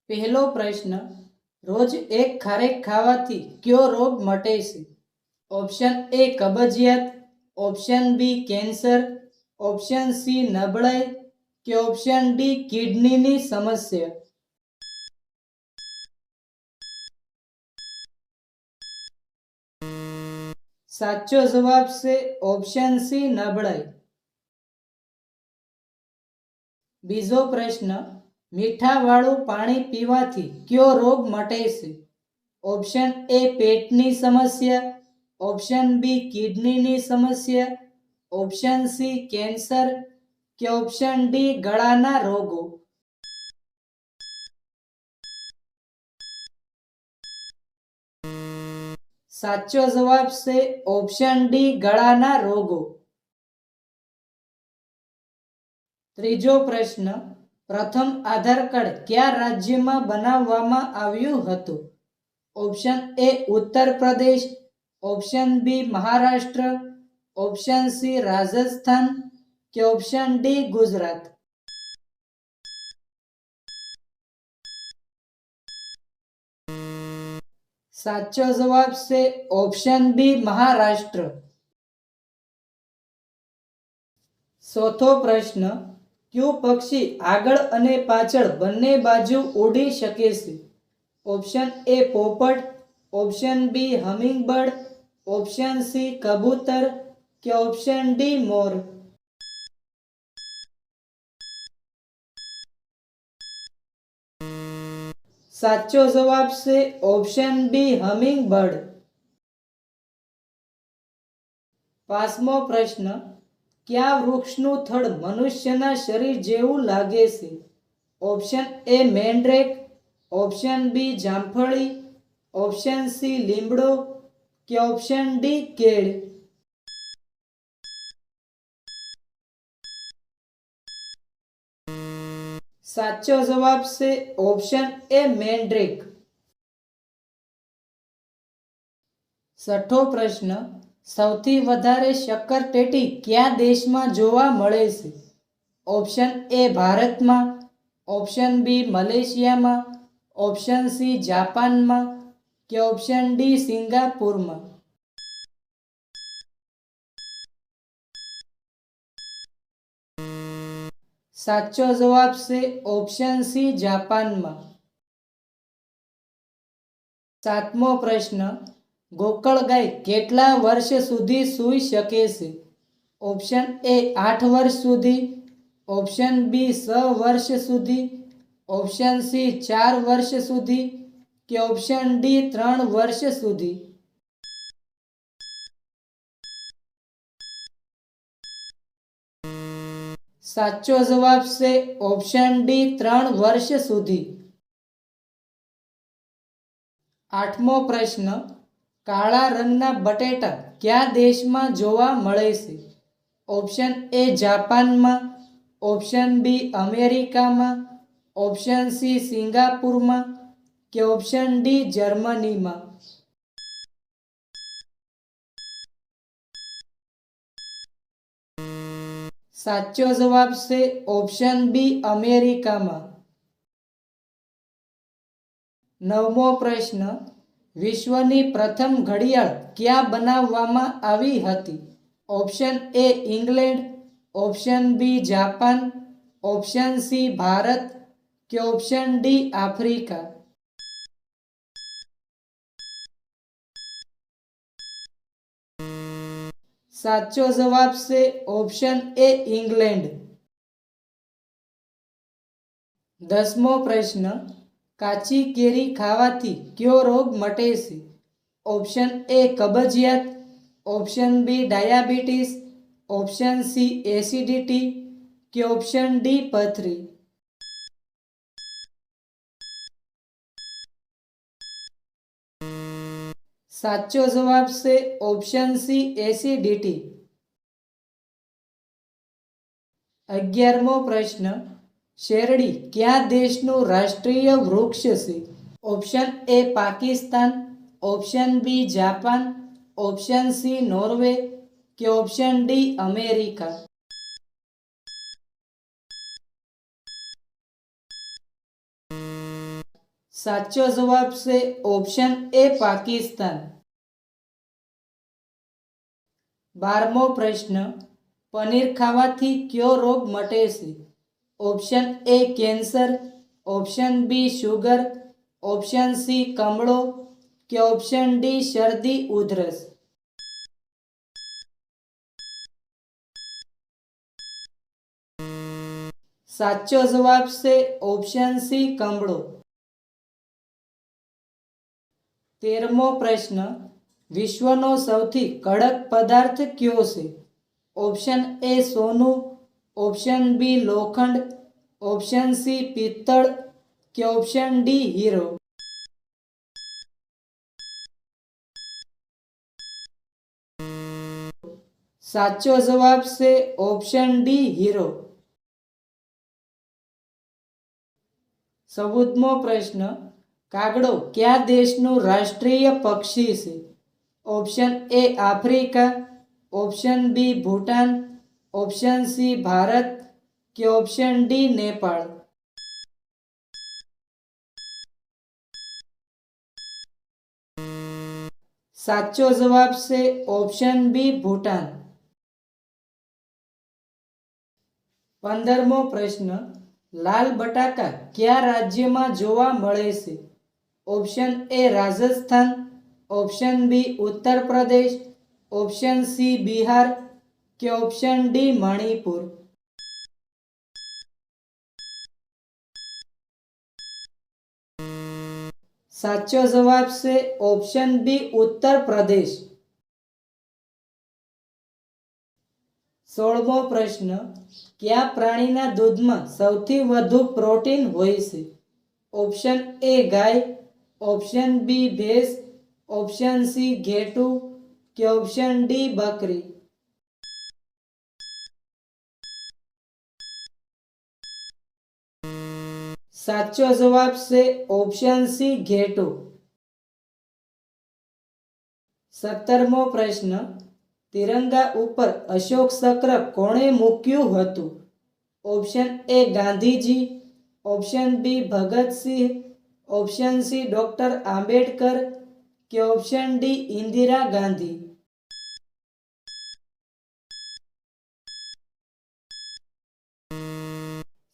પહેલો પ્રશ્ન, રોજ એક ખારેક ખાવાથી કયો રોગ મટે છે? ઓપ્શન એ કબજિયાત, option B cancer, option C નબળાઈ કે ઓપ્શન ડી કિડનીની સમસ્યા. સાચો જવાબ છે ઓપ્શન સી નબળાઈ. બીજો પ્રશ્ન, મીઠાવાળું પાણી પીવાથી કયો રોગ મટે છે? ઓપ્શન એ પેટની સમસ્યા, ઓપ્શન બી કિડનીની સમસ્યા, ઓપ્શન સી કેન્સર કે ઓપ્શન ડી ગળાના રોગો. સાચો જવાબ છે ઓપ્શન ડી ગળાના રોગો. ત્રીજો પ્રશ્ન, પ્રથમ આધાર કાર્ડ કયા રાજ્યમાં બનાવવામાં આવ્યું હતું? Option A Uttar Pradesh, option B Maharashtra, option C Rajasthan કે ઓપ્શન ડી ગુજરાત. સાચો જવાબ છે ઓપ્શન બી મહારાષ્ટ્ર. ચોથો પ્રશ્ન, કયું પક્ષી આગળ અને પાછળ બંને બાજુ ઉડી શકે છે? ઓપ્શન એ પોપટ, option B hummingbird, option C કબૂતર કે ઓપ્શન ડી મોર. સાચો જવાબ છે ઓપ્શન બી હમિંગબર્ડ. પાંચમો પ્રશ્ન, કયા વૃક્ષનું થડ મનુષ્યના શરીર જેવું લાગે છે? Option A mandrake, option B જામફળી, ઓપ્શન સી લીમડો કે ઓપ્શન ડી કેળ. સાચો જવાબ છે ઓપ્શન એ મેંડ્રેક. છઠ્ઠો પ્રશ્ન, સૌથી વધારે શક્કરટેટી કયા દેશમાં જોવા મળે છે? ઓપ્શન એ ભારતમાં, ઓપ્શન બી મલેશિયામાં, ઓપ્શન સી જાપાનમાં કે ઓપ્શન ડી સિંગાપુરમાં. સાચો જવાબ છે ઓપ્શન સી જાપાનમાં. સાતમો પ્રશ્ન, ગોકળગાય કેટલા વર્ષ સુધી સૂઈ શકે છે? ઓપ્શન એ 8 વર્ષ સુધી, ઓપ્શન બી 6 વર્ષ સુધી, ઓપ્શન સી 4 વર્ષ સુધી કે ઓપ્શન ડી 3 વર્ષ સુધી. સાચો જવાબ છે ઓપ્શન ડી 3 વર્ષ સુધી. આઠમો પ્રશ્ન, કાળા રંગના બટેટા કયા દેશમાં જોવા મળે છે? ઓપ્શન એ જાપાનમાં, ઓપ્શન બી અમેરિકામાં, ઓપ્શન સી સિંગાપુરમાં કે ઓપ્શન ડી જર્મનીમાં. સાચો જવાબ છે ઓપ્શન બી અમેરિકામાં. નવમો પ્રશ્ન, વિશ્વની પ્રથમ ઘડિયાળ ક્યાં બનાવવામાં આવી હતી? Option A England, option B Japan, option C Bharat કે ઓપ્શન ડી આફ્રિકા. સાચો જવાબ છે ઓપ્શન એ ઇંગ્લેન્ડ. દસમો પ્રશ્ન, કાચી કેરી ખાવાથી કયો રોગ મટે છે? ઓપ્શન એ કબજિયાત, option B diabetes, option C acidity કે ઓપ્શન ડી પથરી. સાચો જવાબ છે ઓપ્શન સી એસિડિટી. 11મો પ્રશ્ન, શેરડી કયા દેશનું રાષ્ટ્રીય વૃક્ષ છે? Option A Pakistan, option B Japan, option C Norway કે ઓપ્શન ડી અમેરિકા. સાચો જવાબ છે ઓપ્શન એ પાકિસ્તાન. 12મો પ્રશ્ન, પનીર ખાવાથી કયો રોગ મટે છે? Option A cancer, option B sugar, option C કમળો કે ઓપ્શન ડી શરદી ઉધરસ. સાચો જવાબ છે ઓપ્શન સી કમળો. 13મો પ્રશ્ન, વિશ્વનો સૌથી કડક પદાર્થ કયો છે? ઓપ્શન એ સોનું, ઓપ્શન બી લોખંડ, ઓપ્શન સી પિત્તળ કે ઓપ્શન ડી હીરો. સાચો જવાબ છે ઓપ્શન ડી હીરો. 14મો પ્રશ્ન, કાગડો કયા દેશનું રાષ્ટ્રીય પક્ષી છે? Option A Africa, option B Bhutan, option C Bharat કે ઓપ્શન ડી નેપાળ. સાચો જવાબ છે ઓપ્શન બી ભૂટાન. 15મો પ્રશ્ન, લાલ બટાકા કયા રાજ્યમાં જોવા મળે છે? Option A Rajasthan, option B Uttar Pradesh, option C Bihar કે ઓપ્શન ડી મણિપુર. સાચો જવાબ છે ઓપ્શન બી ઉત્તર પ્રદેશ. 16મો પ્રશ્ન, કયા પ્રાણીના દૂધમાં સૌથી વધુ પ્રોટીન હોય છે? ઓપ્શન એ ગાય, ઓપ્શન બી ભેંસ, ઓપ્શન સી ઘેટું કે ઓપ્શન ડી બકરી. સાચો જવાબ છે ઓપ્શન સી ઘેટું. 17મો પ્રશ્ન, તિરંગા ઉપર અશોક ચક્ર કોણે મૂક્યું હતું? Option A Gandhiji, option B Bhagat Singh, option C doctor Ambedkar કે ઓપ્શન ડી ઇન્દિરા ગાંધી.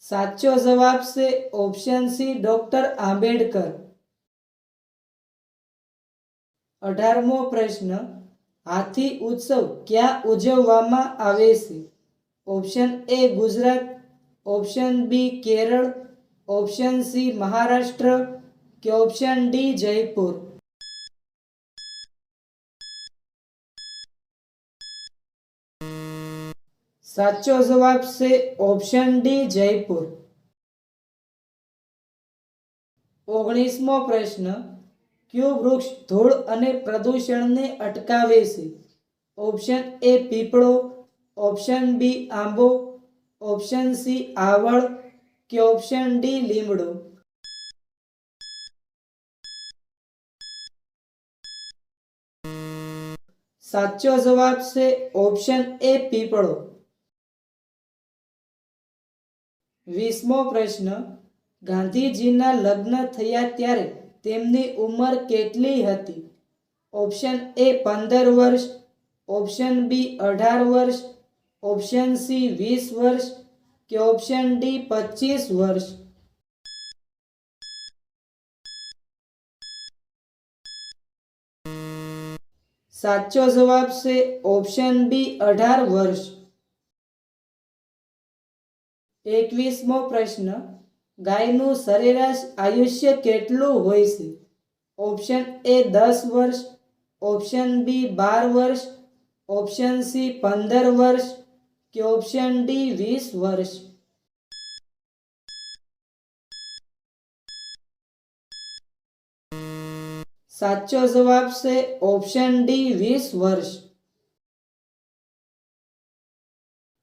સાચો જવાબ છે ઓપ્શન સી ડોક્ટર આંબેડકર. 18મો પ્રશ્ન, હાથી ઉત્સવ ક્યાં ઉજવવામાં આવે છે? Option A Gujarat, option B Kerala, option C Maharashtra કે ઓપ્શન ડી જયપુર. સાચો જવાબ છે ઓપ્શન ડી જયપુર. 19મો પ્રશ્ન, કયું વૃક્ષ ધૂળ અને પ્રદૂષણને અટકાવે છે? ઓપ્શન એ પીપળો, ઓપ્શન બી આંબો, ઓપ્શન સી આવળ કે ઓપ્શન ડી લીમડો. સાચો જવાબ છે ઓપ્શન એ પીપળો. 20મો પ્રશ્ન, ગાંધીજીના લગ્ન થયા ત્યારે તેમની ઉંમર કેટલી હતી? ઓપ્શન એ 15 વર્ષ, ઓપ્શન બી 18 વર્ષ, ઓપ્શન સી 20 વર્ષ કે ઓપ્શન ડી 25 વર્ષ. સાચો જવાબ છે ઓપ્શન બી 18 વર્ષ. 21મો પ્રશ્ન, ગાયનું સરેરાશ આયુષ્ય કેટલું હોય છે? ઓપ્શન એ 10 વર્ષ, ઓપ્શન બી 12 વર્ષ, ઓપ્શન સી 15 વર્ષ કે ઓપ્શન ડી 20 વર્ષ. સાચો જવાબ છે ઓપ્શન ડી 20 વર્ષ.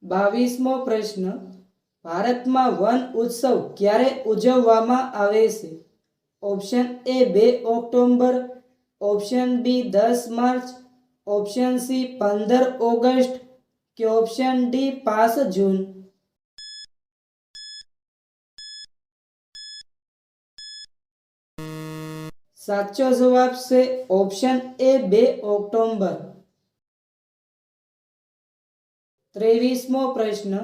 22મો પ્રશ્ન, ભારતમાં વન ઉત્સવ ક્યારે ઉજવવામાં આવે છે? Option A 2 October, option B 10 March, option C 15 August કે ઓપ્શન ડી 5 જૂન. સાચો જવાબ છે ઓપ્શન એ 2 ઓક્ટોબર. 23મો પ્રશ્ન.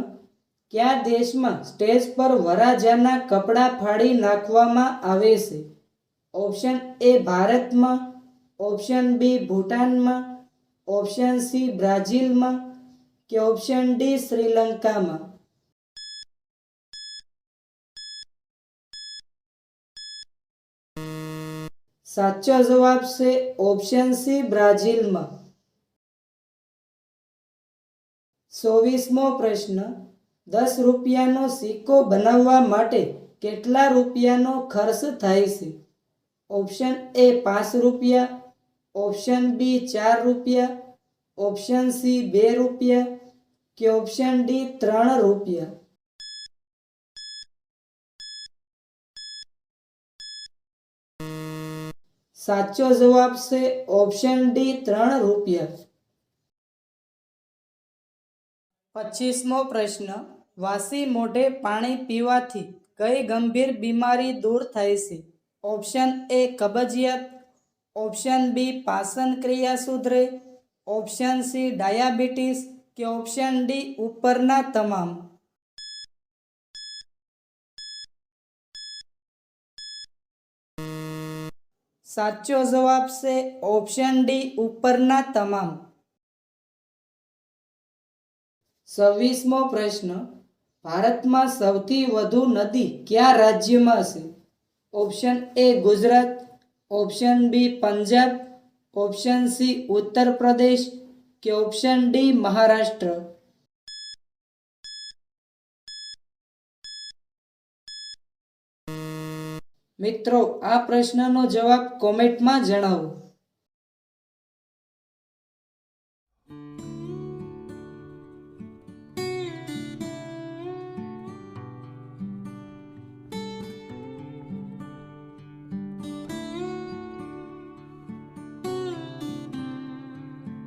કયા દેશમાં સ્ટેજ પર વરરાજાના કપડાં ફાડી નાખવામાં આવે છે? ઓપ્શન એ ભારતમાં, ઓપ્શન બી ભૂટાનમાં, ઓપ્શન સી બ્રાઝિલમાં કે ઓપ્શન ડી શ્રીલંકામાં. સાચો જવાબ છે ઓપ્શન સી બ્રાઝિલમાં. 24મો પ્રશ્ન. 10 રૂપિયાનો સિક્કો બનાવવા માટે કેટલા રૂપિયાનો ખર્ચ થાય છે? ઓપ્શન એ 5 રૂપિયા, ઓપ્શન બી 4 રૂપિયા, ઓપ્શન સી 2 રૂપિયા કે ઓપ્શન ડી 3 રૂપિયા. સાચો જવાબ છે ઓપ્શન ડી 3 રૂપિયા. 25મો પ્રશ્ન. વાસી મોઢે પાણી પીવાથી કઈ ગંભીર બીમારી દૂર થાય છે? ઓપ્શન એ કબજિયાત, ઓપ્શન બી પાચન ક્રિયા સુધરે, ઓપ્શન સી ડાયાબિટીસ કે ઓપ્શન ડી ઉપરના તમામ. સાચો જવાબ છે ઓપ્શન ડી ઉપરના તમામ. 26મો પ્રશ્ન. ભારતમાં સૌથી વધુ નદી કયા રાજ્યમાં છે? Option A Gujarat, option B Punjab, option C Uttar Pradesh કે ઓપ્શન ડી મહારાષ્ટ્ર. મિત્રો, આ પ્રશ્નનો જવાબ કોમેન્ટમાં જણાવો.